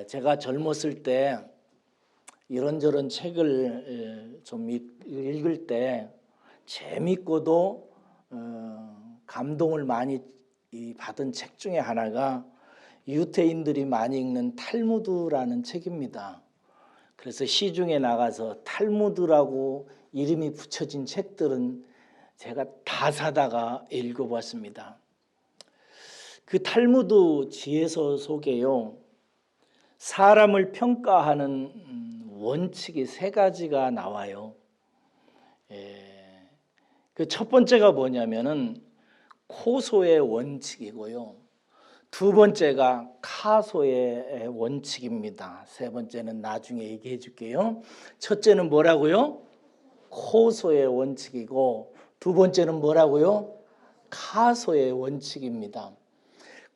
제가 젊었을 때 이런저런 책을 좀 읽을 때 재밌고도 감동을 많이 받은 책 중에 하나가 유태인들이 많이 읽는 탈무드라는 책입니다. 그래서 시중에 나가서 탈무드라고 이름이 붙여진 책들은 제가 다 사다가 읽어봤습니다. 그 탈무드 지혜서 속에요, 사람을 평가하는 원칙이 3가지가 나와요. 그 첫 번째가 뭐냐면은 코소의 원칙이고요. 2번째가 카소의 원칙입니다. 3번째는 나중에 얘기해 줄게요. 첫째는 뭐라고요? 코소의 원칙이고 2번째는 뭐라고요? 카소의 원칙입니다.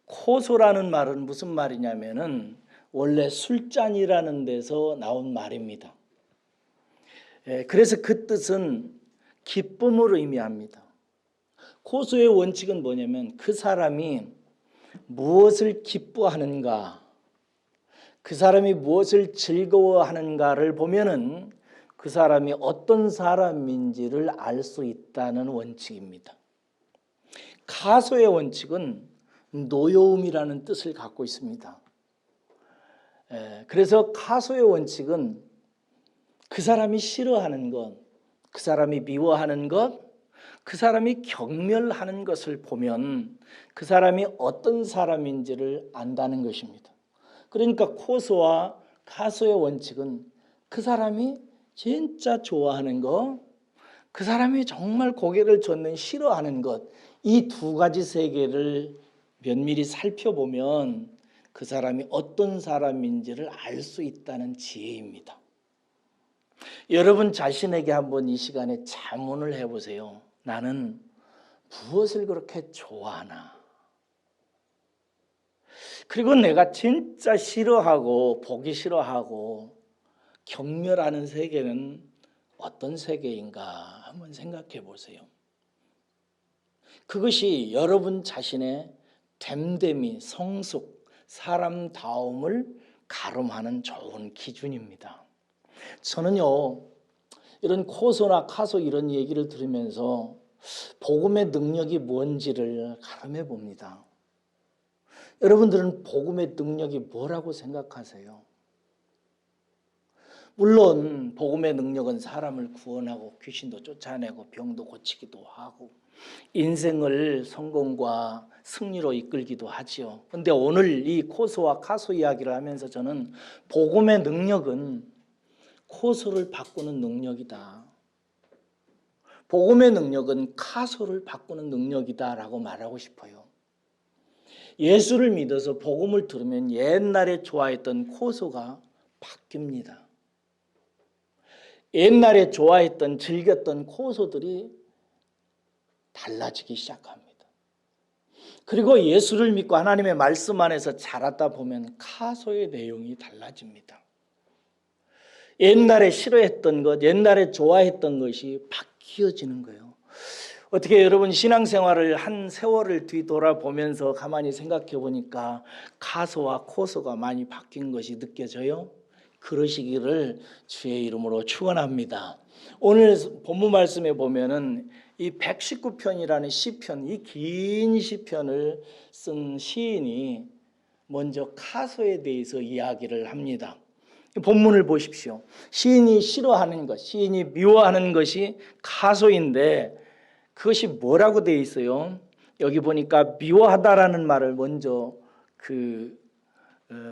코소라는 말은 무슨 말이냐면은 원래 술잔이라는 데서 나온 말입니다. 그래서 그 뜻은 기쁨을 의미합니다. 코소의 원칙은 뭐냐면 그 사람이 무엇을 기뻐하는가, 그 사람이 무엇을 즐거워하는가를 보면은 그 사람이 어떤 사람인지를 알 수 있다는 원칙입니다. 카소의 원칙은 노여움이라는 뜻을 갖고 있습니다. 그래서 카소의 원칙은 그 사람이 싫어하는 것, 그 사람이 미워하는 것, 그 사람이 경멸하는 것을 보면 그 사람이 어떤 사람인지를 안다는 것입니다. 그러니까 코소와 카소의 원칙은 그 사람이 진짜 좋아하는 것, 그 사람이 정말 고개를 젓는 싫어하는 것, 이 2가지 세계를 면밀히 살펴보면 그 사람이 어떤 사람인지를 알 수 있다는 지혜입니다. 여러분 자신에게 한번 이 시간에 자문을 해보세요. 나는 무엇을 그렇게 좋아하나? 그리고 내가 진짜 싫어하고 보기 싫어하고 경멸하는 세계는 어떤 세계인가 한번 생각해 보세요. 그것이 여러분 자신의 됨됨이, 성숙, 사람다움을 가름하는 좋은 기준입니다. 저는요, 이런 코소나 카소 이런 얘기를 들으면서 복음의 능력이 뭔지를 가름해 봅니다. 여러분들은 복음의 능력이 뭐라고 생각하세요? 물론 복음의 능력은 사람을 구원하고 귀신도 쫓아내고 병도 고치기도 하고 인생을 성공과 승리로 이끌기도 하지요. 그런데 오늘 이 코소와 카소 이야기를 하면서 저는 복음의 능력은 코소를 바꾸는 능력이다, 복음의 능력은 카소를 바꾸는 능력이다라고 말하고 싶어요. 예수를 믿어서 복음을 들으면 옛날에 좋아했던 코소가 바뀝니다. 옛날에 좋아했던, 즐겼던 코소들이 달라지기 시작합니다. 그리고 예수를 믿고 하나님의 말씀 안에서 자라다 보면 카소의 내용이 달라집니다. 옛날에 싫어했던 것, 옛날에 좋아했던 것이 바뀌어지는 거예요. 어떻게 여러분 신앙생활을 한 세월을 뒤돌아보면서 가만히 생각해 보니까 카소와 코소가 많이 바뀐 것이 느껴져요? 그러시기를 주의 이름으로 축원합니다. 오늘 본문 말씀에 보면은 이 119편이라는 시편, 이 긴 시편을 쓴 시인이 먼저 카소에 대해서 이야기를 합니다. 본문을 보십시오. 시인이 싫어하는 것, 시인이 미워하는 것이 카소인데 그것이 뭐라고 되어 있어요? 여기 보니까 미워하다라는 말을 먼저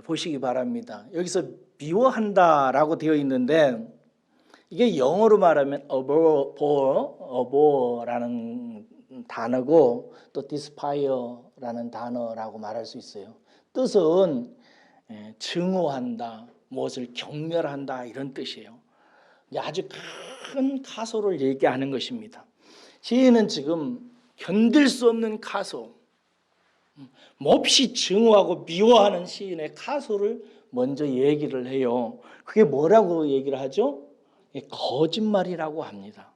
보시기 바랍니다. 여기서 미워한다라고 되어 있는데 이게 영어로 말하면 abhor라는 단어고 또 despire라는 단어라고 말할 수 있어요. 뜻은 증오한다, 무엇을 경멸한다 이런 뜻이에요. 아주 큰 카소를 얘기하는 것입니다. 시인은 지금 견딜 수 없는 카소, 몹시 증오하고 미워하는 시인의 카소를 먼저 얘기를 해요. 그게 뭐라고 얘기를 하죠? 거짓말이라고 합니다.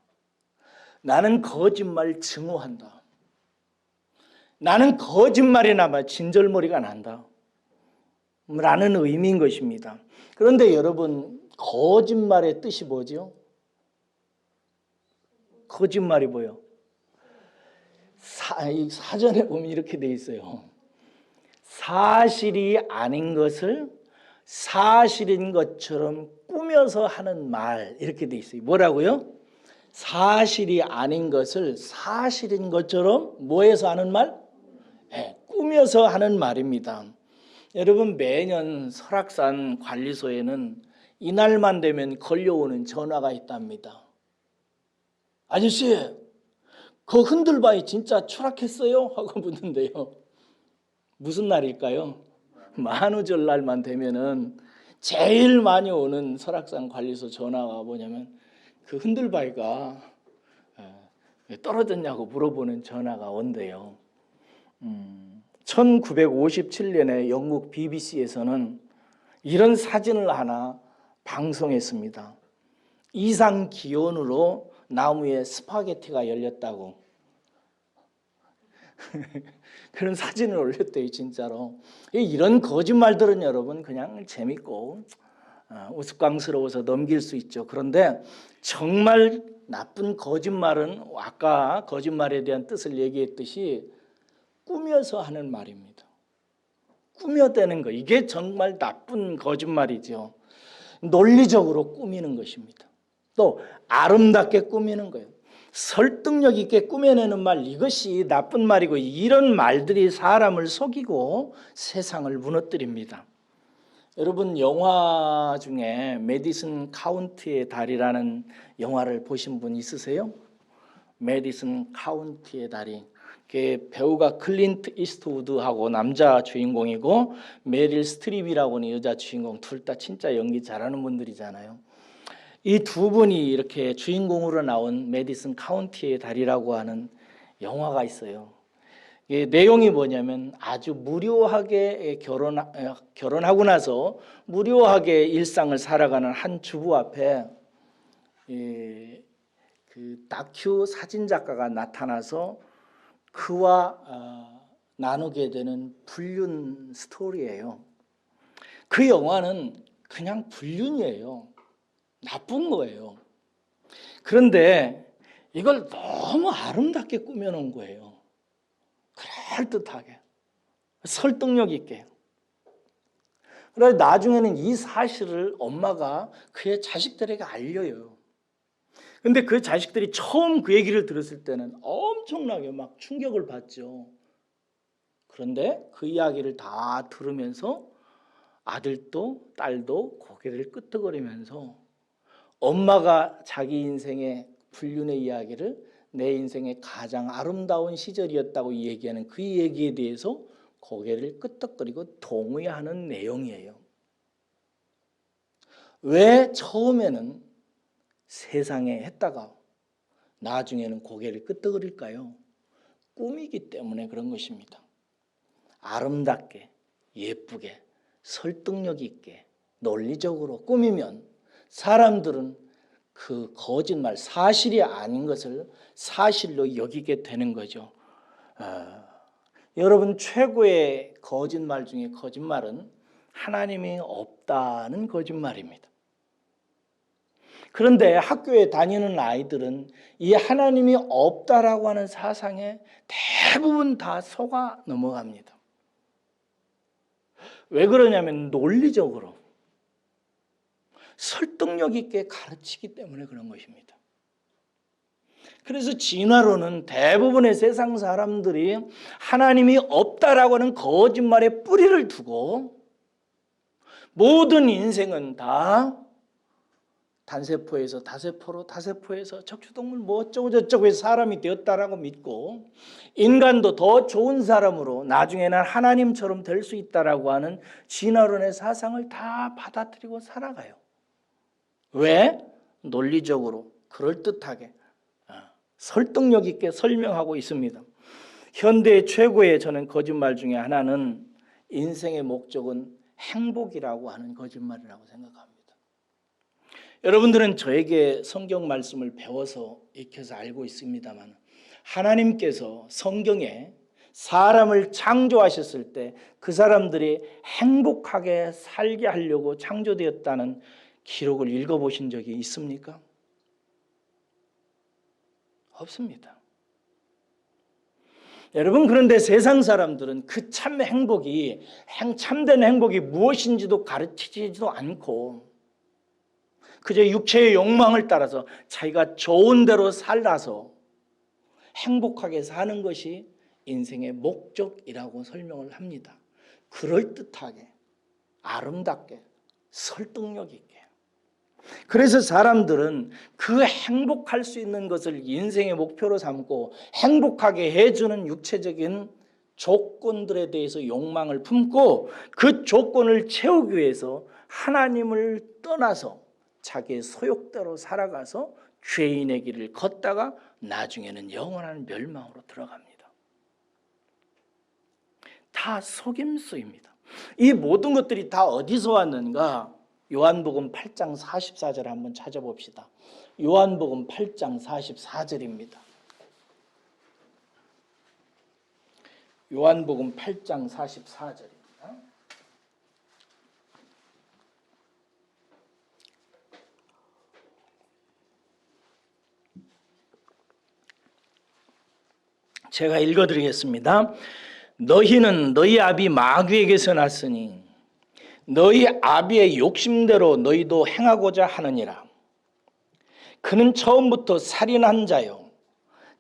나는 거짓말 증오한다. 나는 거짓말이 나면 진절머리가 난다. 라는 의미인 것입니다. 그런데 여러분, 거짓말의 뜻이 뭐죠? 거짓말이 뭐예요? 사전에 보면 이렇게 돼 있어요. 사실이 아닌 것을 사실인 것처럼 꾸며서 하는 말, 이렇게 돼 있어요. 뭐라고요? 사실이 아닌 것을 사실인 것처럼 뭐해서 하는 말? 네, 꾸며서 하는 말입니다. 여러분, 매년 설악산 관리소에는 이날만 되면 걸려오는 전화가 있답니다. 아저씨, 그 흔들바위 진짜 추락했어요? 하고 묻는데요. 무슨 날일까요? 만우절 날만 되면은 제일 많이 오는 설악산 관리소 전화가 뭐냐면 그 흔들바위가 왜 떨어졌냐고 물어보는 전화가 온대요. 1957년에 영국 BBC에서는 이런 사진을 하나 방송했습니다. 이상 기온으로 나무에 스파게티가 열렸다고. 그런 사진을 올렸대요, 진짜로. 이런 거짓말들은 여러분 그냥 재밌고 우스꽝스러워서 넘길 수 있죠. 그런데 정말 나쁜 거짓말은 아까 거짓말에 대한 뜻을 얘기했듯이 꾸며서 하는 말입니다. 꾸며대는 거, 이게 정말 나쁜 거짓말이죠. 논리적으로 꾸미는 것입니다. 또 아름답게 꾸미는 거예요. 설득력 있게 꾸며내는 말, 이것이 나쁜 말이고, 이런 말들이 사람을 속이고 세상을 무너뜨립니다. 여러분, 영화 중에 메디슨 카운티의 달이라는 영화를 보신 분 있으세요? 메디슨 카운티의 달이, 배우가 클린트 이스트우드하고 남자 주인공이고 메릴 스트립이라고는 여자 주인공, 둘 다 진짜 연기 잘하는 분들이잖아요. 이 두 분이 이렇게 주인공으로 나온 메디슨 카운티의 달이라고 하는 영화가 있어요. 내용이 뭐냐면 아주 무료하게 결혼하고 나서 무료하게 일상을 살아가는 한 주부 앞에 그 다큐 사진 작가가 나타나서 그와 나누게 되는 불륜 스토리예요. 그 영화는 그냥 불륜이에요. 나쁜 거예요. 그런데 이걸 너무 아름답게 꾸며놓은 거예요. 그럴듯하게, 설득력 있게. 그래서 나중에는 이 사실을 엄마가 그의 자식들에게 알려요. 근데 그 자식들이 처음 그 얘기를 들었을 때는 엄청나게 막 충격을 받죠. 그런데 그 이야기를 다 들으면서 아들도 딸도 고개를 끄덕거리면서 엄마가 자기 인생의 불륜의 이야기를 내 인생의 가장 아름다운 시절이었다고 얘기하는 그 얘기에 대해서 고개를 끄덕거리고 동의하는 내용이에요. 왜 처음에는 세상에 했다가 나중에는 고개를 끄덕거릴까요? 꿈이기 때문에 그런 것입니다. 아름답게, 예쁘게, 설득력 있게, 논리적으로 꾸미면 사람들은 그 거짓말, 사실이 아닌 것을 사실로 여기게 되는 거죠. 여러분, 최고의 거짓말 중에 거짓말은 하나님이 없다는 거짓말입니다. 그런데 학교에 다니는 아이들은 이 하나님이 없다라고 하는 사상에 대부분 다 속아 넘어갑니다. 왜 그러냐면 논리적으로 설득력 있게 가르치기 때문에 그런 것입니다. 그래서 진화론은 대부분의 세상 사람들이 하나님이 없다라고 하는 거짓말에 뿌리를 두고 모든 인생은 다 단세포에서 다세포로, 다세포에서 척추동물 뭐 어쩌고 저쩌고 해서 사람이 되었다라고 믿고 인간도 더 좋은 사람으로 나중에는 하나님처럼 될 수 있다라고 하는 진화론의 사상을 다 받아들이고 살아가요. 왜? 논리적으로 그럴듯하게 설득력 있게 설명하고 있습니다. 현대의 최고의 저는 거짓말 중에 하나는 인생의 목적은 행복이라고 하는 거짓말이라고 생각합니다. 여러분들은 저에게 성경 말씀을 배워서 익혀서 알고 있습니다만 하나님께서 성경에 사람을 창조하셨을 때 그 사람들이 행복하게 살게 하려고 창조되었다는 기록을 읽어보신 적이 있습니까? 없습니다. 여러분, 그런데 세상 사람들은 그 참 행복이, 참된 행복이 무엇인지도 가르치지도 않고 그저 육체의 욕망을 따라서 자기가 좋은 대로 살아서 행복하게 사는 것이 인생의 목적이라고 설명을 합니다. 그럴듯하게, 아름답게, 설득력 있게. 그래서 사람들은 그 행복할 수 있는 것을 인생의 목표로 삼고 행복하게 해주는 육체적인 조건들에 대해서 욕망을 품고 그 조건을 채우기 위해서 하나님을 떠나서 자기의 소욕대로 살아가서 죄인의 길을 걷다가 나중에는 영원한 멸망으로 들어갑니다. 다 속임수입니다. 이 모든 것들이 다 어디서 왔는가? 요한복음 8장 44절 한번 찾아봅시다. 요한복음 8장 44절입니다. 요한복음 8장 44절입니다. 제가 읽어드리겠습니다. 너희는 너희 아비 마귀에게서 났으니 너희 아비의 욕심대로 너희도 행하고자 하느니라. 그는 처음부터 살인한 자요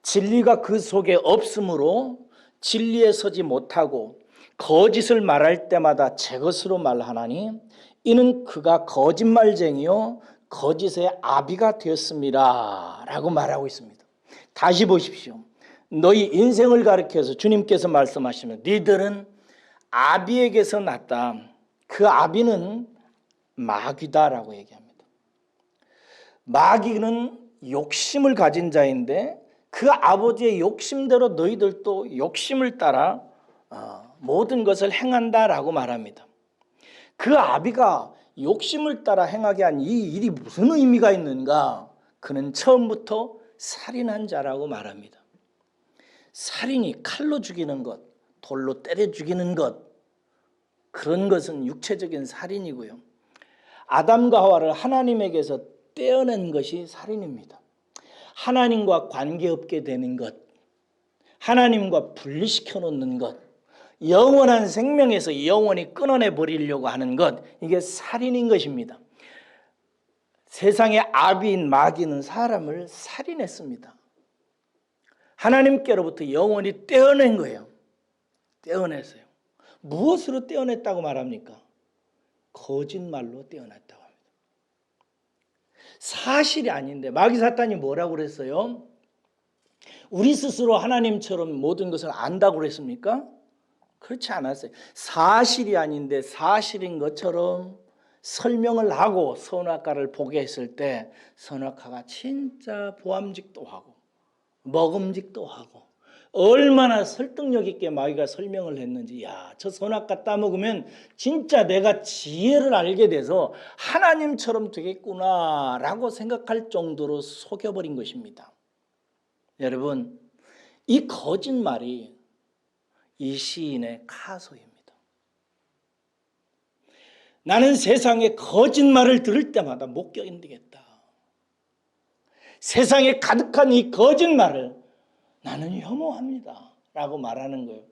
진리가 그 속에 없으므로 진리에 서지 못하고 거짓을 말할 때마다 제 것으로 말하나니 이는 그가 거짓말쟁이요 거짓의 아비가 되었습니다 라고 말하고 있습니다. 다시 보십시오. 너희 인생을 가리켜서 주님께서 말씀하시면 너희들은 아비에게서 났다. 그 아비는 마귀다라고 얘기합니다. 마귀는 욕심을 가진 자인데 그 아버지의 욕심대로 너희들도 욕심을 따라 모든 것을 행한다라고 말합니다. 그 아비가 욕심을 따라 행하게 한 이 일이 무슨 의미가 있는가? 그는 처음부터 살인한 자라고 말합니다. 살인이 칼로 죽이는 것, 돌로 때려 죽이는 것, 그런 것은 육체적인 살인이고요. 아담과 하와를 하나님에게서 떼어낸 것이 살인입니다. 하나님과 관계없게 되는 것, 하나님과 분리시켜 놓는 것, 영원한 생명에서 영원히 끊어내 버리려고 하는 것, 이게 살인인 것입니다. 세상의 아비인 마귀는 사람을 살인했습니다. 하나님께로부터 영원히 떼어낸 거예요. 떼어냈어요. 무엇으로 떼어냈다고 말합니까? 거짓말로 떼어냈다고 합니다. 사실이 아닌데 마귀 사탄이 뭐라고 그랬어요? 우리 스스로 하나님처럼 모든 것을 안다고 그랬습니까? 그렇지 않았어요. 사실이 아닌데 사실인 것처럼 설명을 하고 선악과를 보게 했을 때 선악과가 진짜 보암직도 하고 먹음직도 하고 얼마나 설득력 있게 마귀가 설명을 했는지, 야, 저 선악과 따먹으면 진짜 내가 지혜를 알게 돼서 하나님처럼 되겠구나라고 생각할 정도로 속여버린 것입니다. 여러분, 이 거짓말이 이 시인의 가소입니다. 나는 세상에 거짓말을 들을 때마다 못 견디겠다. 세상에 가득한 이 거짓말을 나는 혐오합니다 라고 말하는 거예요.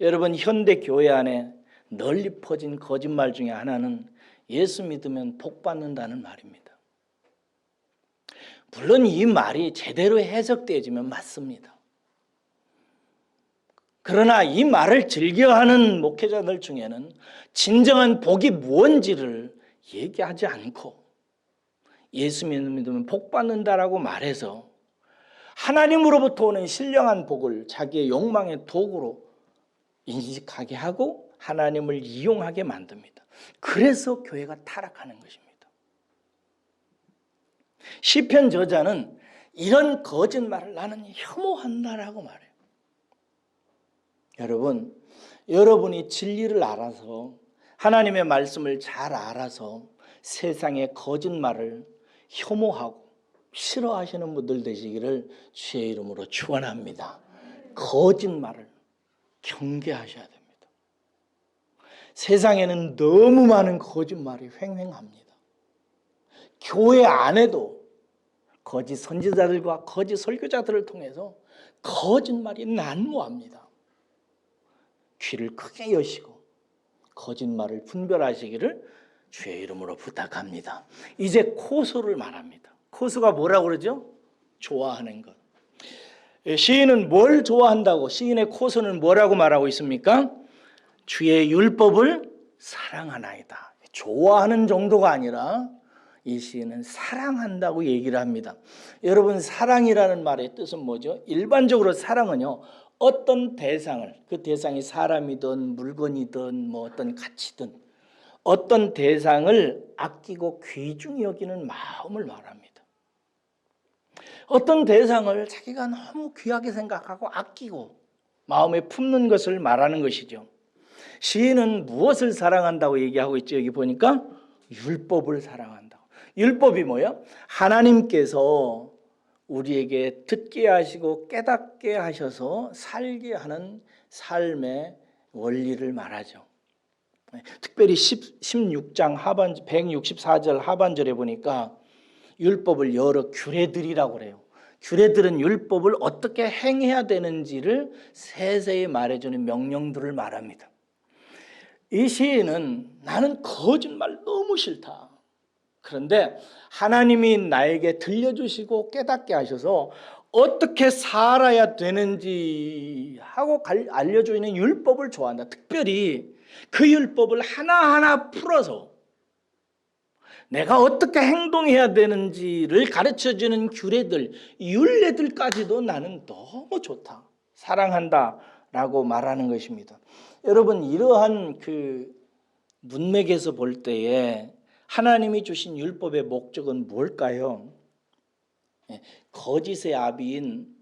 여러분, 현대 교회 안에 널리 퍼진 거짓말 중에 하나는 예수 믿으면 복 받는다는 말입니다. 물론 이 말이 제대로 해석되어지면 맞습니다. 그러나 이 말을 즐겨하는 목회자들 중에는 진정한 복이 무엇인지를 얘기하지 않고 예수 믿으면 복 받는다라고 말해서 하나님으로부터 오는 신령한 복을 자기의 욕망의 도구로 인식하게 하고 하나님을 이용하게 만듭니다. 그래서 교회가 타락하는 것입니다. 시편 저자는 이런 거짓말을 나는 혐오한다라고 말해요. 여러분, 여러분이 진리를 알아서 하나님의 말씀을 잘 알아서 세상의 거짓말을 혐오하고 싫어하시는 분들 되시기를 주의 이름으로 축원합니다. 거짓말을 경계하셔야 됩니다. 세상에는 너무 많은 거짓말이 횡행합니다. 교회 안에도 거짓 선지자들과 거짓 설교자들을 통해서 거짓말이 난무합니다. 귀를 크게 여시고 거짓말을 분별하시기를 주의 이름으로 부탁합니다. 이제 코소를 말합니다. 코소가 뭐라고 그러죠? 좋아하는 것. 시인은 뭘 좋아한다고, 시인의 코소는 뭐라고 말하고 있습니까? 주의 율법을 사랑하나이다. 좋아하는 정도가 아니라 이 시인은 사랑한다고 얘기를 합니다. 여러분, 사랑이라는 말의 뜻은 뭐죠? 일반적으로 사랑은요, 어떤 대상을, 그 대상이 사람이든 물건이든 뭐 어떤 가치든 어떤 대상을 아끼고 귀중히 여기는 마음을 말합니다. 어떤 대상을 자기가 너무 귀하게 생각하고 아끼고 마음에 품는 것을 말하는 것이죠. 시인은 무엇을 사랑한다고 얘기하고 있죠? 여기 보니까 율법을 사랑한다고. 율법이 뭐예요? 하나님께서 우리에게 듣게 하시고 깨닫게 하셔서 살게 하는 삶의 원리를 말하죠. 특별히 16장 하반 164절 하반절에 보니까 율법을 여러 규례들이라고 그래요. 규례들은 율법을 어떻게 행해야 되는지를 세세히 말해주는 명령들을 말합니다. 이 시인은 나는 거짓말 너무 싫다. 그런데 하나님이 나에게 들려주시고 깨닫게 하셔서 어떻게 살아야 되는지 하고 알려주는 율법을 좋아한다. 특별히 그 율법을 하나하나 풀어서 내가 어떻게 행동해야 되는지를 가르쳐주는 규례들, 율례들까지도 나는 너무 좋다, 사랑한다라고 말하는 것입니다. 여러분, 이러한 그 문맥에서 볼 때에 하나님이 주신 율법의 목적은 뭘까요? 거짓의 아비인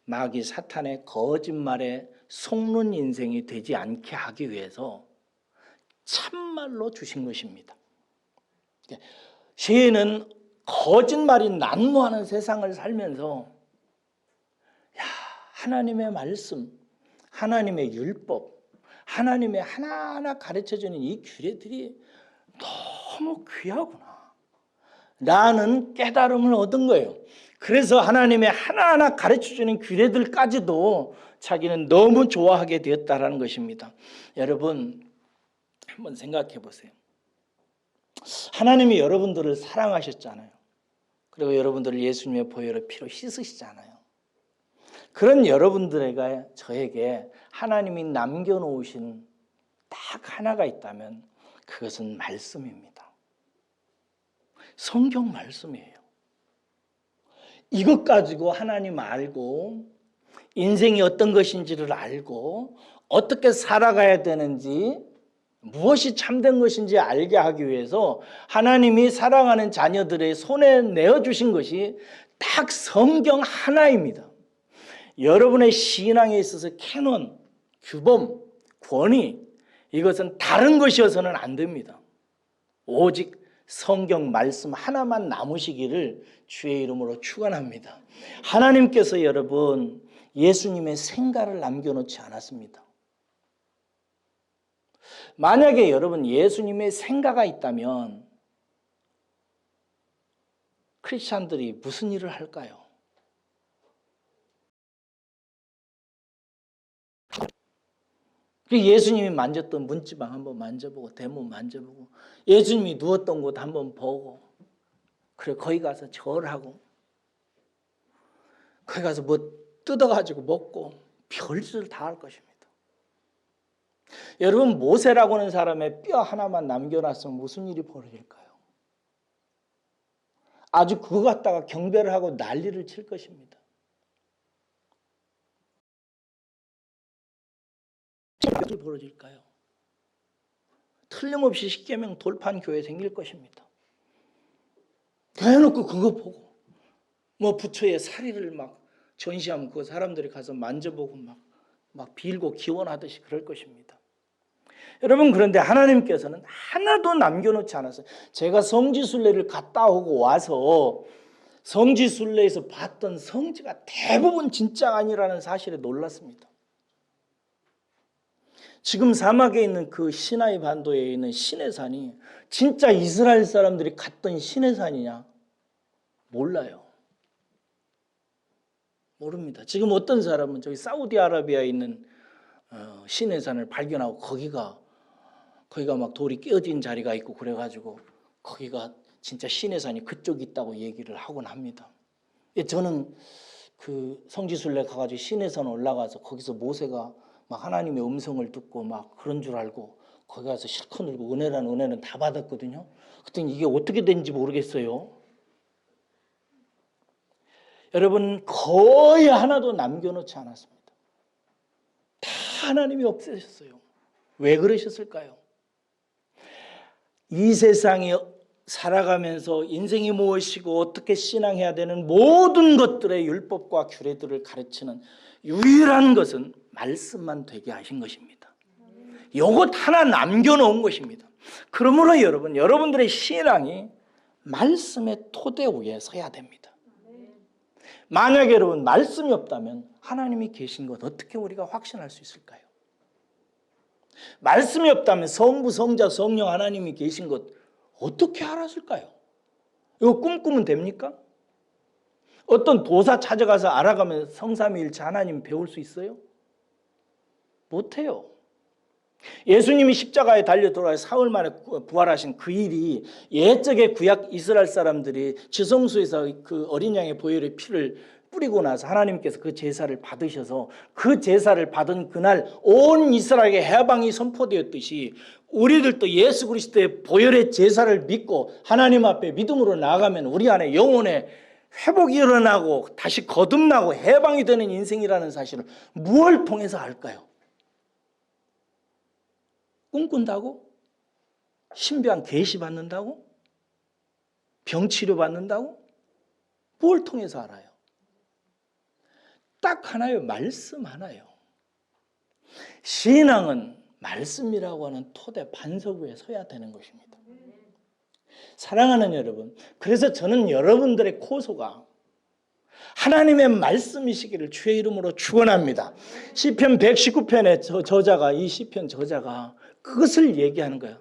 마귀 사탄의 거짓말에 속는 인생이 되지 않게 하기 위해서 참말로 주신 것입니다. 시인은 거짓말이 난무하는 세상을 살면서 하나님의 말씀, 하나님의 율법, 하나님의 하나하나 가르쳐주는 이 규례들이 너무 귀하구나 라는 깨달음을 얻은 거예요. 그래서 하나님의 하나하나 가르쳐주는 규례들까지도 자기는 너무 좋아하게 되었다는 것입니다. 여러분, 한번 생각해 보세요. 하나님이 여러분들을 사랑하셨잖아요. 그리고 여러분들을 예수님의 보혈의 피로 씻으시잖아요. 그런 여러분들에게, 저에게 하나님이 남겨놓으신 딱 하나가 있다면 그것은 말씀입니다. 성경 말씀이에요. 이것 가지고 하나님 알고 인생이 어떤 것인지를 알고 어떻게 살아가야 되는지, 무엇이 참된 것인지 알게 하기 위해서 하나님이 사랑하는 자녀들의 손에 내어주신 것이 딱 성경 하나입니다. 여러분의 신앙에 있어서 캐논, 규범, 권위, 이것은 다른 것이어서는 안 됩니다. 오직 성경 말씀 하나만 남으시기를 주의 이름으로 축원합니다. 하나님께서 여러분 예수님의 생가를 남겨놓지 않았습니다. 만약에 여러분 예수님의 생가가 있다면 크리스찬들이 무슨 일을 할까요? 예수님이 만졌던 문지방 한번 만져보고, 대문 만져보고, 예수님이 누웠던 곳 한번 보고, 그래 거기 가서 절하고, 거기 가서 뭐 뜯어가지고 먹고 별짓을 다 할 것입니다. 여러분, 모세라고 하는 사람의 뼈 하나만 남겨놨으면 무슨 일이 벌어질까요? 아주 그거 갖다가 경배를 하고 난리를 칠 것입니다. 무슨 일이 벌어질까요? 틀림없이 십계명 돌판 교회 생길 것입니다. 대놓고 그거 보고 뭐 부처의 사리를 막 전시하면 그 사람들이 가서 만져보고 막 빌고 기원하듯이 그럴 것입니다. 여러분, 그런데 하나님께서는 하나도 남겨놓지 않았어요. 제가 성지순례를 갔다 오고 와서 성지순례에서 봤던 성지가 대부분 진짜가 아니라는 사실에 놀랐습니다. 지금 사막에 있는 그 시나이 반도에 있는 시내산이 진짜 이스라엘 사람들이 갔던 시내산이냐? 몰라요. 모릅니다. 지금 어떤 사람은 저기 사우디아라비아에 있는 시내산을 발견하고 거기가 막 돌이 깨어진 자리가 있고 그래가지고 거기가 진짜 시내산이 그쪽 있다고 얘기를 하곤 합니다. 저는 그 성지순례 가가지고 시내산 올라가서 거기서 모세가 막 하나님의 음성을 듣고 막 그런 줄 알고 거기 가서 실컷 울고 은혜는 다 받았거든요. 그랬더니 이게 어떻게 된지 모르겠어요. 여러분, 거의 하나도 남겨놓지 않았습니다. 다 하나님이 없애셨어요. 왜 그러셨을까요? 이 세상에 살아가면서 인생이 무엇이고 어떻게 신앙해야 되는 모든 것들의 율법과 규례들을 가르치는 유일한 것은 말씀만 되게 하신 것입니다. 이것 하나 남겨놓은 것입니다. 그러므로 여러분들의 신앙이 말씀의 토대 위에 서야 됩니다. 만약에 여러분 말씀이 없다면 하나님이 계신 것 어떻게 우리가 확신할 수 있을까요? 말씀이 없다면 성부, 성자, 성령 하나님이 계신 것 어떻게 알았을까요? 이거 꿈꾸면 됩니까? 어떤 도사 찾아가서 알아가면 성삼위일체 하나님 배울 수 있어요? 못해요. 예수님이 십자가에 달려 돌아서 사흘 만에 부활하신 그 일이 옛적의 구약 이스라엘 사람들이 지성소에서 그 어린 양의 보혈의 피를 뿌리고 나서 하나님께서 그 제사를 받으셔서 그 제사를 받은 그날 온 이스라엘에 해방이 선포되었듯이 우리들도 예수 그리스도의 보혈의 제사를 믿고 하나님 앞에 믿음으로 나아가면 우리 안에 영혼의 회복이 일어나고 다시 거듭나고 해방이 되는 인생이라는 사실을 무엇을 통해서 알까요? 꿈꾼다고? 신비한 계시 받는다고? 병치료 받는다고? 뭘 통해서 알아요? 딱 하나요. 말씀 하나요. 신앙은 말씀이라고 하는 토대 반석 위에 서야 되는 것입니다. 사랑하는 여러분, 그래서 저는 여러분들의 고소가 하나님의 말씀이시기를 주의 이름으로 축원합니다. 시편 119편의 저자가 이 시편 저자가 그것을 얘기하는 거예요.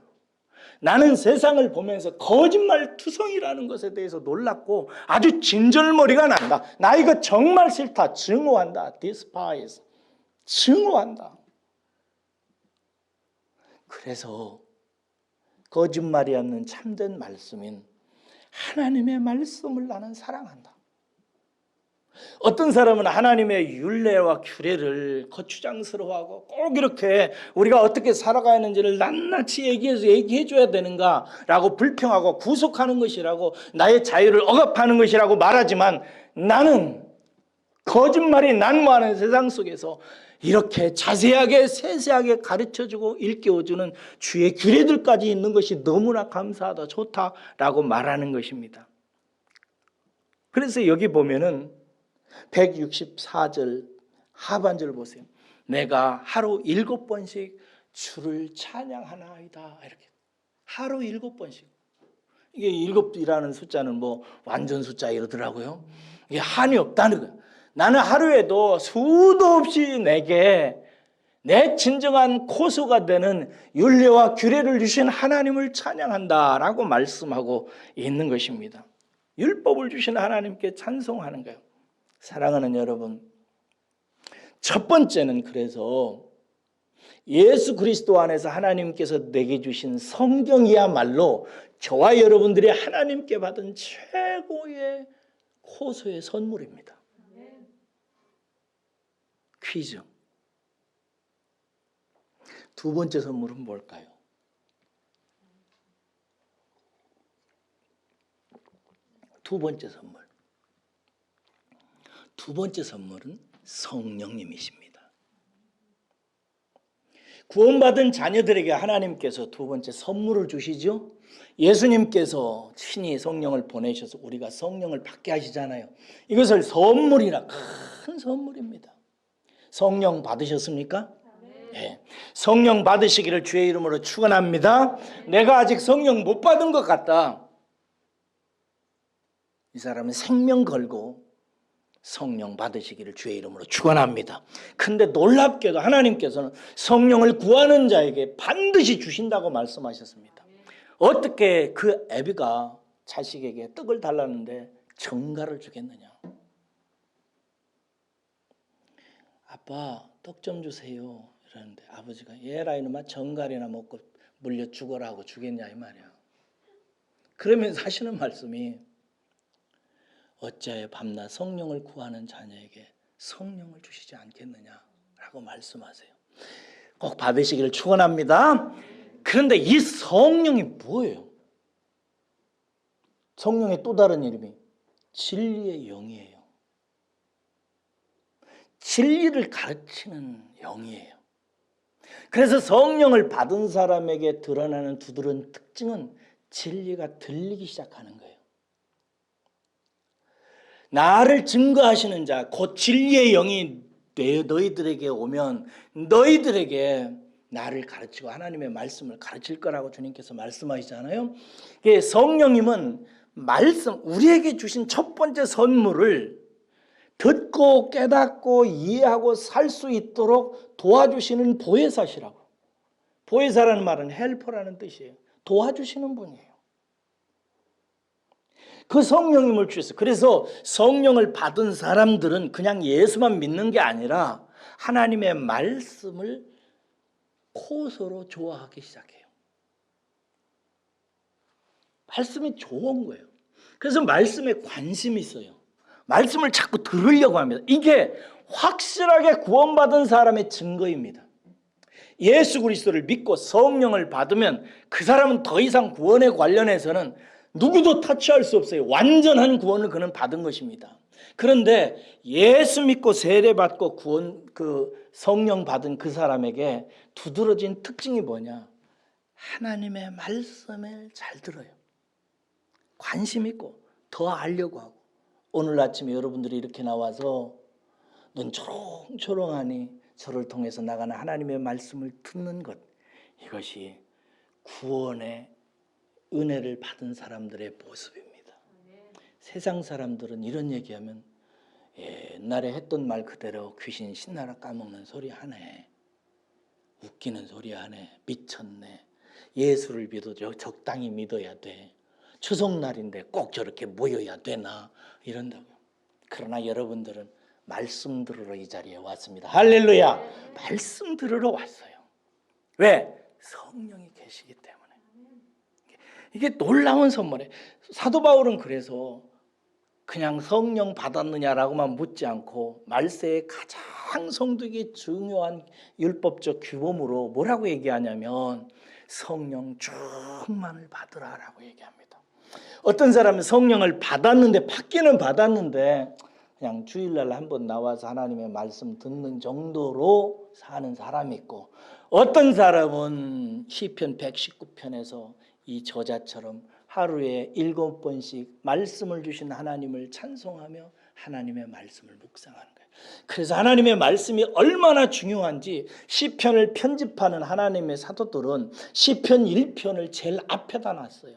나는 세상을 보면서 거짓말투성이라는 것에 대해서 놀랐고 아주 진절머리가 난다. 나 이거 정말 싫다. 증오한다. despise. 증오한다. 그래서 거짓말이 없는 참된 말씀인 하나님의 말씀을 나는 사랑한다. 어떤 사람은 하나님의 율례와 규례를 거추장스러워하고 꼭 이렇게 우리가 어떻게 살아가야 하는지를 낱낱이 얘기해 줘야 되는가라고 불평하고 구속하는 것이라고 나의 자유를 억압하는 것이라고 말하지만 나는 거짓말이 난무하는 세상 속에서 이렇게 자세하게 세세하게 가르쳐주고 일깨워주는 주의 규례들까지 있는 것이 너무나 감사하다 좋다라고 말하는 것입니다. 그래서 여기 보면은 164절 하반절 보세요. 내가 하루 7번씩 주를 찬양하나이다. 이렇게 하루 7번씩. 이게 7이라는 숫자는 뭐 완전 숫자 이러더라고요. 이게 한이 없다는 거예요. 나는 하루에도 수도 없이 내게 내 진정한 고소가 되는 율례와 규례를 주신 하나님을 찬양한다라고 말씀하고 있는 것입니다. 율법을 주신 하나님께 찬송하는 거예요. 사랑하는 여러분, 첫 번째는 그래서 예수 그리스도 안에서 하나님께서 내게 주신 성경이야말로 저와 여러분들이 하나님께 받은 최고의 고소의 선물입니다. 퀴즈. 두 번째 선물은 뭘까요? 두 번째 선물. 두 번째 선물은 성령님이십니다. 구원받은 자녀들에게 하나님께서 두 번째 선물을 주시죠. 예수님께서 친히 성령을 보내셔서 우리가 성령을 받게 하시잖아요. 이것을 선물이라, 큰 선물입니다. 성령 받으셨습니까? 네. 성령 받으시기를 주의 이름으로 축원합니다. 내가 아직 성령 못 받은 것 같다. 이 사람은 생명 걸고 성령 받으시기를 주의 이름으로 축원합니다. 근데 놀랍게도 하나님께서는 성령을 구하는 자에게 반드시 주신다고 말씀하셨습니다. 어떻게 그 애비가 자식에게 떡을 달라는데 정갈을 주겠느냐? 아빠 떡 좀 주세요 이러는데 아버지가 얘라 이놈아 정갈이나 먹고 물려 죽어라 하고 주겠냐 이 말이야. 그러면서 하시는 말씀이 어찌하여 밤낮 성령을 구하는 자녀에게 성령을 주시지 않겠느냐라고 말씀하세요. 꼭 받으시기를 축원합니다. 그런데 이 성령이 뭐예요? 성령의 또 다른 이름이 진리의 영이에요. 진리를 가르치는 영이에요. 그래서 성령을 받은 사람에게 드러나는 두드러진 특징은 진리가 들리기 시작하는 거예요. 나를 증거하시는 자, 곧 진리의 영이 너희들에게 오면 너희들에게 나를 가르치고 하나님의 말씀을 가르칠 거라고 주님께서 말씀하시잖아요. 성령님은 말씀, 우리에게 주신 첫 번째 선물을 듣고 깨닫고 이해하고 살 수 있도록 도와주시는 보혜사시라고. 보혜사라는 말은 헬퍼라는 뜻이에요. 도와주시는 분이에요. 그 성령님을 주셨어요. 그래서 성령을 받은 사람들은 그냥 예수만 믿는 게 아니라 하나님의 말씀을 코스로 좋아하기 시작해요. 말씀이 좋은 거예요. 그래서 말씀에 관심이 있어요. 말씀을 자꾸 들으려고 합니다. 이게 확실하게 구원받은 사람의 증거입니다. 예수 그리스도를 믿고 성령을 받으면 그 사람은 더 이상 구원에 관련해서는 누구도 터치할 수 없어요. 완전한 구원을 그는 받은 것입니다. 그런데 예수 믿고 세례 받고 구원 성령 받은 그 사람에게 두드러진 특징이 뭐냐? 하나님의 말씀을 잘 들어요. 관심 있고 더 알려고 하고. 오늘 아침에 여러분들이 이렇게 나와서 눈 초롱초롱하니 저를 통해서 나가는 하나님의 말씀을 듣는 것, 이것이 구원의 은혜를 받은 사람들의 모습입니다. 세상 사람들은 이런 얘기하면 옛날에 했던 말 그대로 귀신 신나라 까먹는 소리 하네, 웃기는 소리 하네, 미쳤네, 예수를 믿어도 적당히 믿어야 돼, 추석날인데 꼭 저렇게 모여야 되나 이런다고요. 그러나 여러분들은 말씀 들으러 이 자리에 왔습니다. 할렐루야. 말씀 들으러 왔어요. 왜? 성령이 계시기 때문에. 이게 놀라운 선물이에요. 사도 바울은 그래서 그냥 성령 받았느냐라고만 묻지 않고 말세의 가장 성도에게 중요한 율법적 규범으로 뭐라고 얘기하냐면 성령 충만을 받으라라고 얘기합니다. 어떤 사람은 성령을 받았는데 받기는 받았는데 그냥 주일날 한번 나와서 하나님의 말씀 듣는 정도로 사는 사람이 있고, 어떤 사람은 시편 119편에서 이 저자처럼 하루에 7번씩 말씀을 주신 하나님을 찬송하며 하나님의 말씀을 묵상하는 거예요. 그래서 하나님의 말씀이 얼마나 중요한지 시편을 편집하는 하나님의 사도들은 시편 1편을 제일 앞에다 놨어요.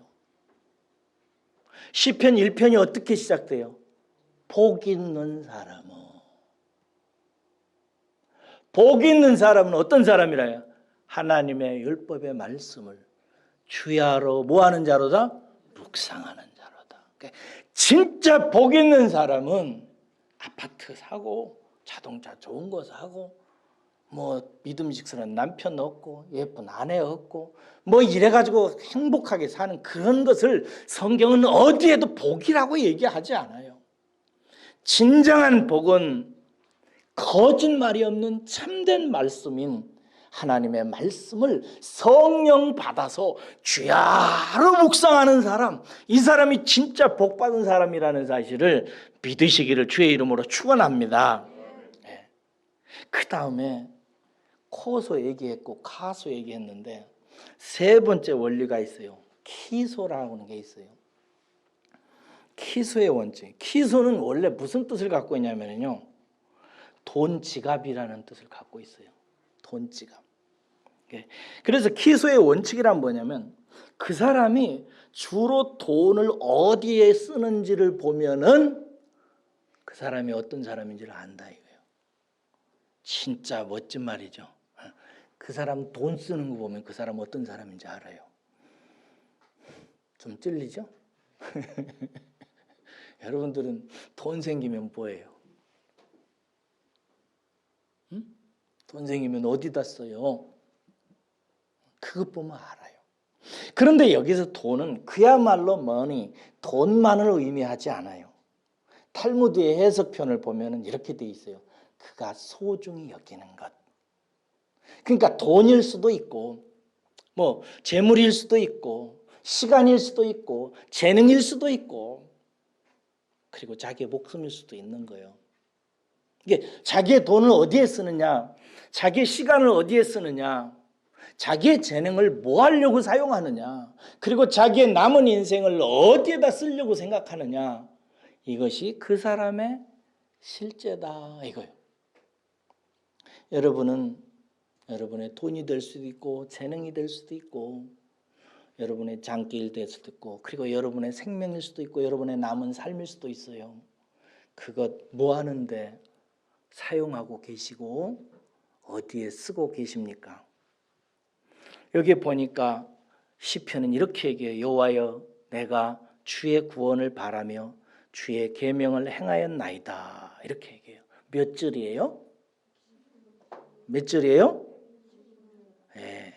시편 1편이 어떻게 시작돼요? 복 있는 사람은. 복 있는 사람은 어떤 사람이라요? 하나님의 율법의 말씀을 주야로 뭐하는 자로다? 묵상하는 자로다. 그러니까 진짜 복 있는 사람은 아파트 사고 자동차 좋은 거 사고 뭐 믿음직스러운 남편 얻고 예쁜 아내 얻고 뭐 이래가지고 행복하게 사는 그런 것을 성경은 어디에도 복이라고 얘기하지 않아요. 진정한 복은 거짓말이 없는 참된 말씀인 하나님의 말씀을 성령 받아서 주야로 묵상하는 사람, 이 사람이 진짜 복 받은 사람이라는 사실을 믿으시기를 주의 이름으로 축원합니다. 네. 그 다음에 코소 얘기했고 카소 얘기했는데 세 번째 원리가 있어요. 키소라고 하는 게 있어요. 키소의 원칙. 키소는 원래 무슨 뜻을 갖고 있냐면요, 돈 지갑이라는 뜻을 갖고 있어요. 돈 지갑. 그래서 키소의 원칙이란 뭐냐면 그 사람이 주로 돈을 어디에 쓰는지를 보면은 그 사람이 어떤 사람인지를 안다 이거예요. 진짜 멋진 말이죠. 그 사람 돈 쓰는 거 보면 그 사람 어떤 사람인지 알아요. 좀 찔리죠? 여러분들은 돈 생기면 뭐예요? 응? 돈 생기면 어디다 써요? 그것 보면 알아요. 그런데 여기서 돈은 그야말로 머니, 돈만을 의미하지 않아요. 탈무드의 해석편을 보면 이렇게 돼 있어요. 그가 소중히 여기는 것. 그러니까 돈일 수도 있고, 뭐 재물일 수도 있고, 시간일 수도 있고, 재능일 수도 있고, 그리고 자기의 목숨일 수도 있는 거예요. 이게 자기의 돈을 어디에 쓰느냐, 자기의 시간을 어디에 쓰느냐, 자기의 재능을 뭐 하려고 사용하느냐, 그리고 자기의 남은 인생을 어디에다 쓰려고 생각하느냐, 이것이 그 사람의 실제다 이거예요. 여러분은 여러분의 돈이 될 수도 있고 재능이 될 수도 있고 여러분의 장기일 될 수도 있고 그리고 여러분의 생명일 수도 있고 여러분의 남은 삶일 수도 있어요. 그것 뭐 하는데 사용하고 계시고 어디에 쓰고 계십니까? 여기 보니까 시편은 이렇게 얘기해요. 여호와여 내가 주의 구원을 바라며 주의 계명을 행하였나이다. 이렇게 얘기해요. 몇 절이에요? 몇 절이에요? 네.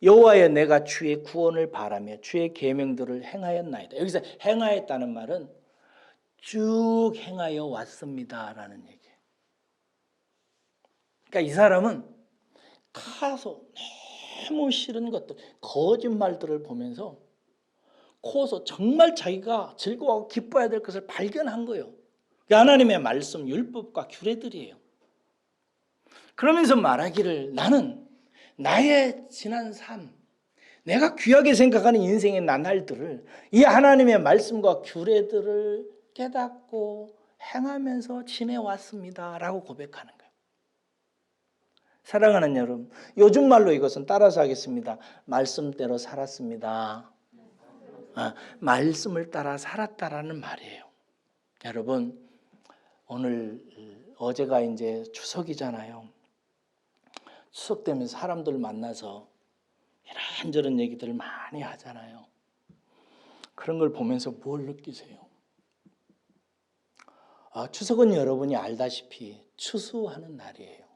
여호와여 내가 주의 구원을 바라며 주의 계명들을 행하였나이다. 여기서 행하였다는 말은 쭉 행하여 왔습니다라는 얘기예요. 그러니까 이 사람은 가서 너무 싫은 것들, 거짓말들을 보면서 코서 정말 자기가 즐거워하고 기뻐해야 될 것을 발견한 거예요. 하나님의 말씀, 율법과 규례들이에요. 그러면서 말하기를 나는 나의 지난 삶, 내가 귀하게 생각하는 인생의 나날들을 이 하나님의 말씀과 규례들을 깨닫고 행하면서 지내왔습니다 라고 고백하는 거예요. 사랑하는 여러분, 요즘 말로 이것은 따라서 하겠습니다. 말씀대로 살았습니다. 말씀을 따라 살았다라는 말이에요. 여러분, 오늘 어제가 이제 추석이잖아요. 추석 되면 사람들 만나서 이런저런 얘기들을 많이 하잖아요. 그런 걸 보면서 뭘 느끼세요? 추석은 여러분이 알다시피 추수하는 날이에요.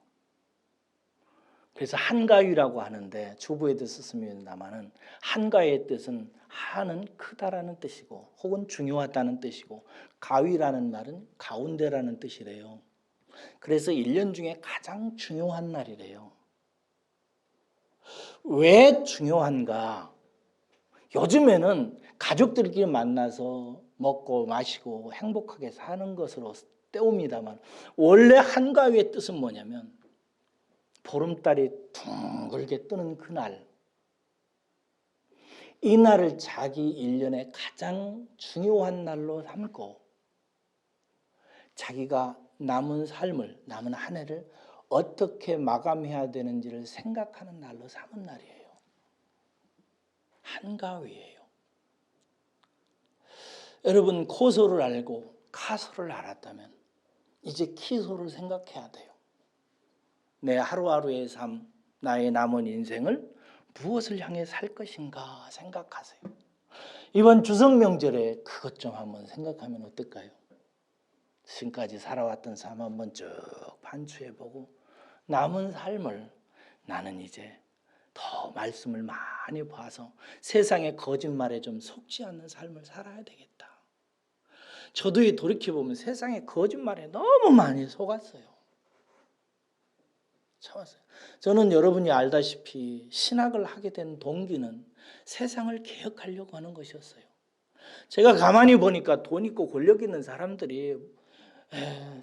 그래서 한가위라고 하는데 주부에도 썼습니다만은 한가위의 뜻은 한은 크다라는 뜻이고 혹은 중요하다는 뜻이고 가위라는 말은 가운데라는 뜻이래요. 그래서 1년 중에 가장 중요한 날이래요. 왜 중요한가? 요즘에는 가족들끼리 만나서 먹고 마시고 행복하게 사는 것으로 때웁니다만 원래 한가위의 뜻은 뭐냐면 보름달이 둥글게 뜨는 그날, 이 날을 자기 1년의 가장 중요한 날로 삼고 자기가 남은 삶을, 남은 한 해를 어떻게 마감해야 되는지를 생각하는 날로 삼은 날이에요. 한가위예요. 여러분 코소를 알고 카소를 알았다면 이제 키소를 생각해야 돼요. 내 하루하루의 삶, 나의 남은 인생을 무엇을 향해 살 것인가 생각하세요. 이번 추석 명절에 그것 좀 한번 생각하면 어떨까요? 지금까지 살아왔던 삶 한번 쭉 반추해보고 남은 삶을 나는 이제 더 말씀을 많이 봐서 세상의 거짓말에 좀 속지 않는 삶을 살아야 되겠다. 저도 돌이켜보면 세상의 거짓말에 너무 많이 속았어요. 참았어요. 저는 여러분이 알다시피 신학을 하게 된 동기는 세상을 개혁하려고 하는 것이었어요. 제가 가만히 보니까 돈 있고 권력 있는 사람들이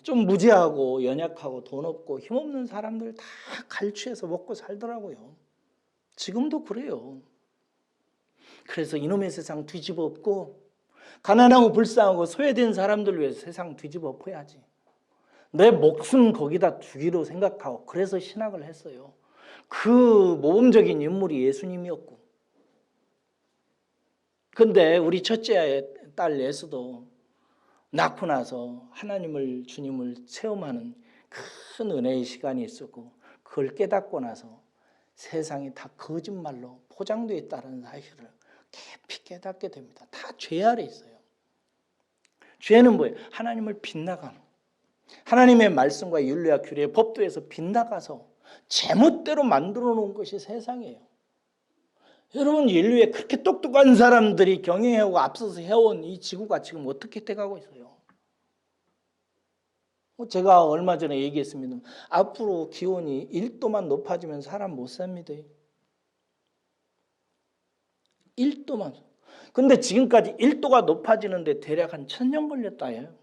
좀 무지하고 연약하고 돈 없고 힘없는 사람들 다 갈취해서 먹고 살더라고요. 지금도 그래요. 그래서 이놈의 세상 뒤집어 엎고 가난하고 불쌍하고 소외된 사람들 위해서 세상 뒤집어 엎어야지. 내 목숨 거기다 두기로 생각하고 그래서 신학을 했어요. 그 모범적인 인물이 예수님이었고 근데 우리 첫째 딸 예수도 낳고 나서 하나님을, 주님을 체험하는 큰 은혜의 시간이 있었고, 그걸 깨닫고 나서 세상이 다 거짓말로 포장되어 있다는 사실을 깊이 깨닫게 됩니다. 다 죄 아래 있어요. 죄는 뭐예요? 하나님을 빗나가는, 하나님의 말씀과 윤리와 규례, 법도에서 빗나가서 제멋대로 만들어 놓은 것이 세상이에요. 여러분, 인류에 그렇게 똑똑한 사람들이 경영하고 앞서서 해온 이 지구가 지금 어떻게 돼가고 있어요? 제가 얼마 전에 얘기했습니다. 앞으로 기온이 1도만 높아지면 사람 못 삽니다. 1도만. 근데 지금까지 1도가 높아지는데 대략 한 1000년 걸렸다 해요.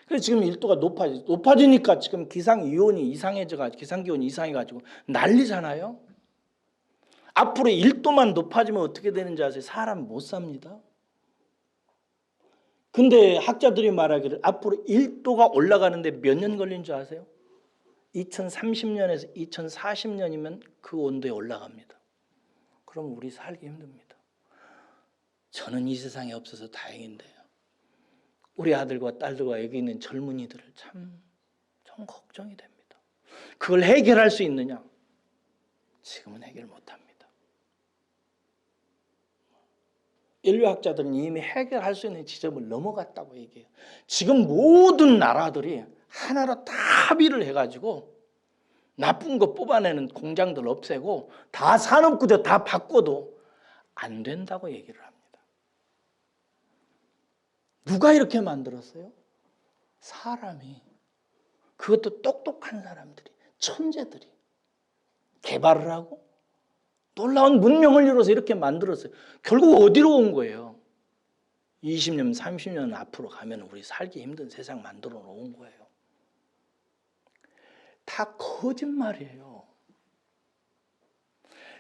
그래서 지금 1도가 높아지니까 지금 기상기온이 이상해가지고 난리잖아요. 앞으로 1도만 높아지면 어떻게 되는지 아세요? 사람 못 삽니다. 근데 학자들이 말하기를 앞으로 1도가 올라가는데 몇 년 걸린 줄 아세요? 2030년에서 2040년이면 그 온도에 올라갑니다. 그럼 우리 살기 힘듭니다. 저는 이 세상에 없어서 다행인데요. 우리 아들과 딸들과 여기 있는 젊은이들을 좀 걱정이 됩니다. 그걸 해결할 수 있느냐? 지금은 해결 못합니다. 인류학자들은 이미 해결할 수 있는 지점을 넘어갔다고 얘기해요. 지금 모든 나라들이 하나로 다 합의를 해가지고 나쁜 거 뽑아내는 공장들 없애고 다 산업구조 다 바꿔도 안 된다고 얘기를 합니다. 누가 이렇게 만들었어요? 사람이. 그것도 똑똑한 사람들이, 천재들이 개발을 하고 놀라운 문명을 이뤄서 이렇게 만들었어요. 결국 어디로 온 거예요? 20년, 30년 앞으로 가면 우리 살기 힘든 세상 만들어 놓은 거예요. 다 거짓말이에요.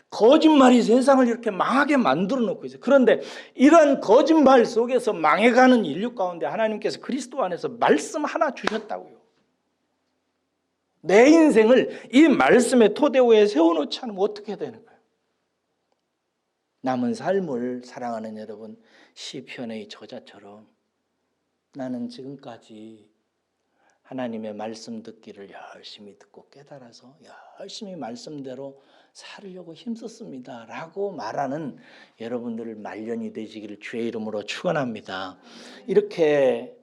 거짓말이 세상을 이렇게 망하게 만들어 놓고 있어요. 그런데 이러한 거짓말 속에서 망해가는 인류 가운데 하나님께서 그리스도 안에서 말씀 하나 주셨다고요. 내 인생을 이 말씀의 토대 위에 세워놓지 않으면 어떻게 되는 거예요? 남은 삶을 사랑하는 여러분, 시편의 저자처럼 나는 지금까지 하나님의 말씀 듣기를 열심히 듣고 깨달아서 열심히 말씀대로 살려고 힘썼습니다 라고 말하는 여러분들 말년이 되시기를 주의 이름으로 축원합니다. 이렇게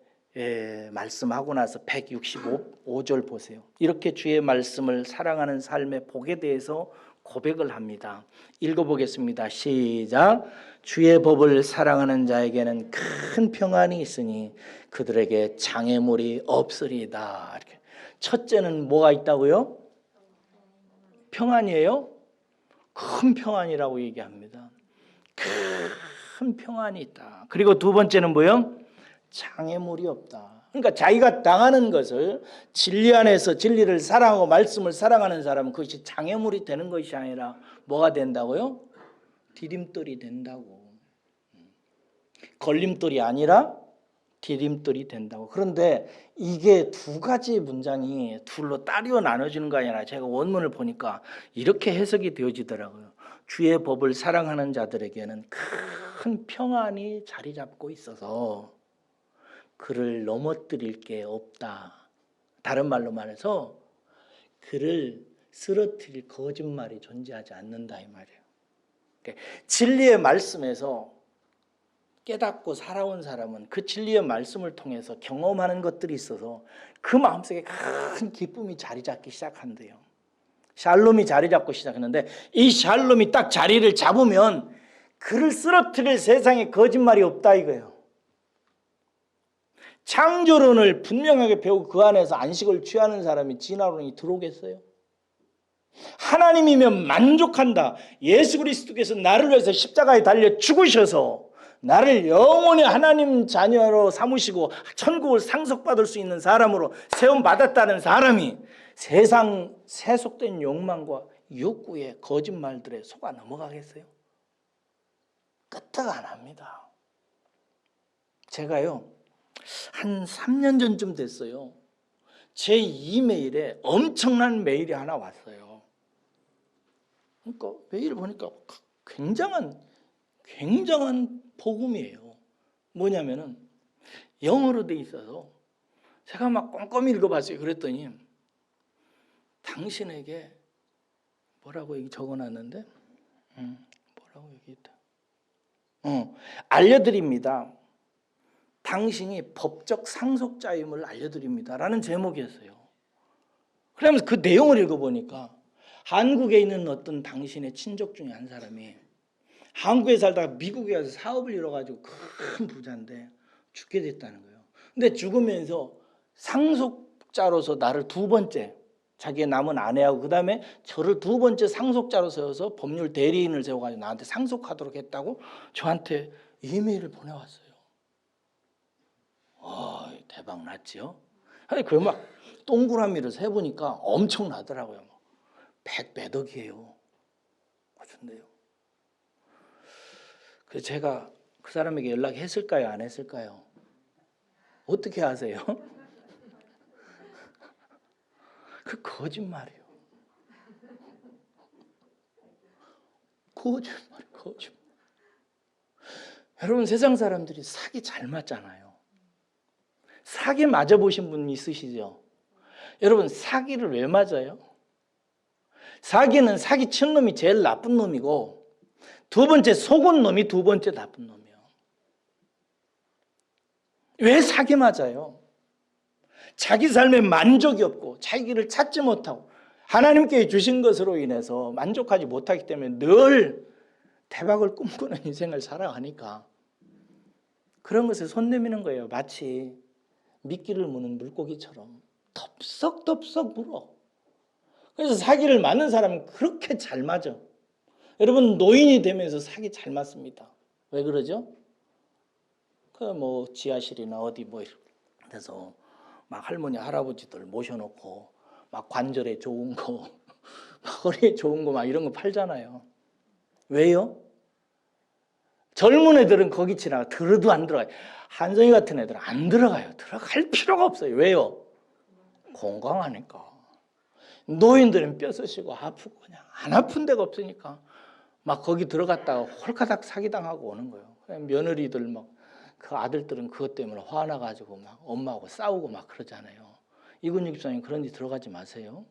말씀하고 나서 165절 보세요. 이렇게 주의 말씀을 사랑하는 삶의 복에 대해서 고백을 합니다. 읽어보겠습니다. 시작. 주의 법을 사랑하는 자에게는 큰 평안이 있으니 그들에게 장애물이 없으리다. 이렇게. 첫째는 뭐가 있다고요? 평안이에요. 큰 평안이라고 얘기합니다. 큰 평안이 있다. 그리고 두 번째는 뭐요? 장애물이 없다. 그러니까 자기가 당하는 것을 진리 안에서 진리를 사랑하고 말씀을 사랑하는 사람은 그것이 장애물이 되는 것이 아니라 뭐가 된다고요? 디딤돌이 된다고. 걸림돌이 아니라 디딤돌이 된다고. 그런데 이게 두 가지 문장이 둘로 따로 나눠지는 거 아니라 제가 원문을 보니까 이렇게 해석이 되어지더라고요. 주의 법을 사랑하는 자들에게는 큰 평안이 자리 잡고 있어서 그를 넘어뜨릴 게 없다. 다른 말로 말해서 그를 쓰러뜨릴 거짓말이 존재하지 않는다 이 말이에요. 그러니까 진리의 말씀에서 깨닫고 살아온 사람은 그 진리의 말씀을 통해서 경험하는 것들이 있어서 그 마음속에 큰 기쁨이 자리 잡기 시작한대요. 샬롬이 자리 잡고 시작했는데 이 샬롬이 딱 자리를 잡으면 그를 쓰러뜨릴 세상에 거짓말이 없다 이거예요. 창조론을 분명하게 배우고 그 안에서 안식을 취하는 사람이 진화론이 들어오겠어요? 하나님이면 만족한다. 예수 그리스도께서 나를 위해서 십자가에 달려 죽으셔서 나를 영원히 하나님 자녀로 삼으시고 천국을 상속받을 수 있는 사람으로 세움받았다는 사람이 세상 세속된 욕망과 욕구의 거짓말들에 속아 넘어가겠어요? 끄떡 안 합니다. 제가요 한 3년 전쯤 됐어요. 제 이메일에 엄청난 메일이 하나 왔어요. 그러니까 메일 보니까 굉장한 복음이에요. 뭐냐면은 영어로 돼 있어서 제가 막 꼼꼼히 읽어봤어요. 그랬더니 당신에게 뭐라고 여기 적어놨는데 뭐라고 여기 있다. 알려드립니다. 당신이 법적 상속자임을 알려드립니다라는 제목이었어요. 그러면서 그 내용을 읽어보니까 한국에 있는 어떤 당신의 친족 중에 한 사람이 한국에 살다가 미국에 가서 사업을 이뤄가지고 큰 부자인데 죽게 됐다는 거예요. 근데 죽으면서 상속자로서 나를 두 번째, 자기의 남은 아내하고 그 다음에 저를 두 번째 상속자로 세워서 법률 대리인을 세워가지고 나한테 상속하도록 했다고 저한테 이메일을 보내왔어요. 대박 났죠? 아니 그 막 동그라미를 세보니까 엄청나더라고요. 100몇 억이에요. 그런데요. 그래서 제가 그 사람에게 연락했을까요? 안 했을까요? 어떻게 아세요? 그 거짓말이에요. 거짓말. 여러분 세상 사람들이 사기 잘 맞잖아요. 사기 맞아보신 분 있으시죠? 여러분 사기를 왜 맞아요? 사기는 사기친 놈이 제일 나쁜 놈이고 두 번째 속은 놈이 두 번째 나쁜 놈이에요. 왜 사기 맞아요? 자기 삶에 만족이 없고 자기를 찾지 못하고 하나님께 주신 것으로 인해서 만족하지 못하기 때문에 늘 대박을 꿈꾸는 인생을 살아가니까 그런 것에 손 내미는 거예요. 마치 미끼를 무는 물고기처럼 덥석덥석 물어. 그래서 사기를 맞는 사람은 그렇게 잘 맞아. 여러분 노인이 되면서 사기 잘 맞습니다. 왜 그러죠? 그 뭐 지하실이나 어디 뭐 그래서 막 할머니 할아버지들 모셔놓고 막 관절에 좋은 거, 허리에 좋은 거 막 이런 거 팔잖아요. 왜요? 젊은 애들은 거기 지나가 들어도 안 들어가요. 한성이 같은 애들은 안 들어가요. 들어갈 필요가 없어요. 왜요? 건강하니까. 노인들은 뼈 쑤시고 아프고 그냥 안 아픈 데가 없으니까 막 거기 들어갔다가 홀카닥 사기당하고 오는 거예요. 며느리들 막 그 아들들은 그것 때문에 화나가지고 막 엄마하고 싸우고 막 그러잖아요. 이근육 집사님 그런 데 들어가지 마세요.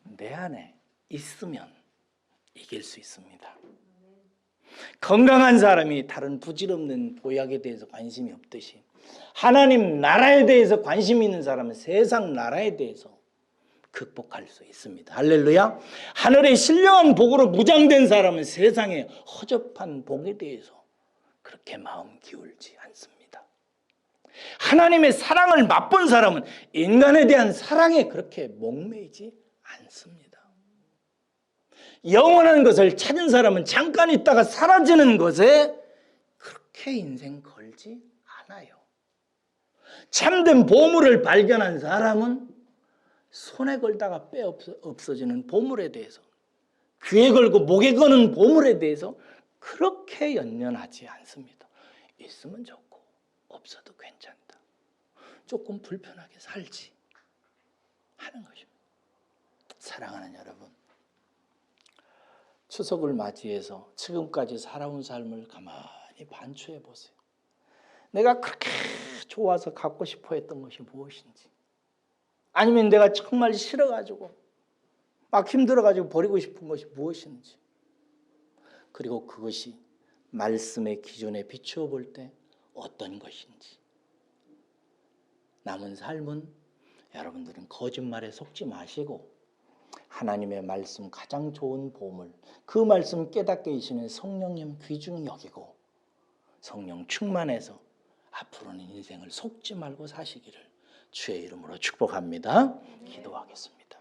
내 안에 있으면 이길 수 있습니다. 건강한 사람이 다른 부질없는 보약에 대해서 관심이 없듯이 하나님 나라에 대해서 관심 있는 사람은 세상 나라에 대해서 극복할 수 있습니다. 할렐루야. 하늘의 신령한 복으로 무장된 사람은 세상의 허접한 복에 대해서 그렇게 마음 기울지 않습니다. 하나님의 사랑을 맛본 사람은 인간에 대한 사랑에 그렇게 목매이지 않습니다. 영원한 것을 찾은 사람은 잠깐 있다가 사라지는 것에 그렇게 인생 걸지 않아요. 참된 보물을 발견한 사람은 손에 걸다가 빼 없어지는 보물에 대해서, 귀에 걸고 목에 거는 보물에 대해서 그렇게 연연하지 않습니다. 있으면 좋고 없어도 괜찮다. 조금 불편하게 살지 하는 것입니다. 사랑하는 여러분, 추석을 맞이해서 지금까지 살아온 삶을 가만히 반추해 보세요. 내가 그렇게 좋아서 갖고 싶어 했던 것이 무엇인지, 아니면 내가 정말 싫어가지고 막 힘들어가지고 버리고 싶은 것이 무엇인지, 그리고 그것이 말씀의 기준에 비추어 볼 때 어떤 것인지. 남은 삶은 여러분들은 거짓말에 속지 마시고 하나님의 말씀 가장 좋은 보물, 그 말씀 깨닫게 해주시는 성령님 귀중히 여기고 성령 충만해서 앞으로는 인생을 속지 말고 사시기를 주의 이름으로 축복합니다. 기도하겠습니다.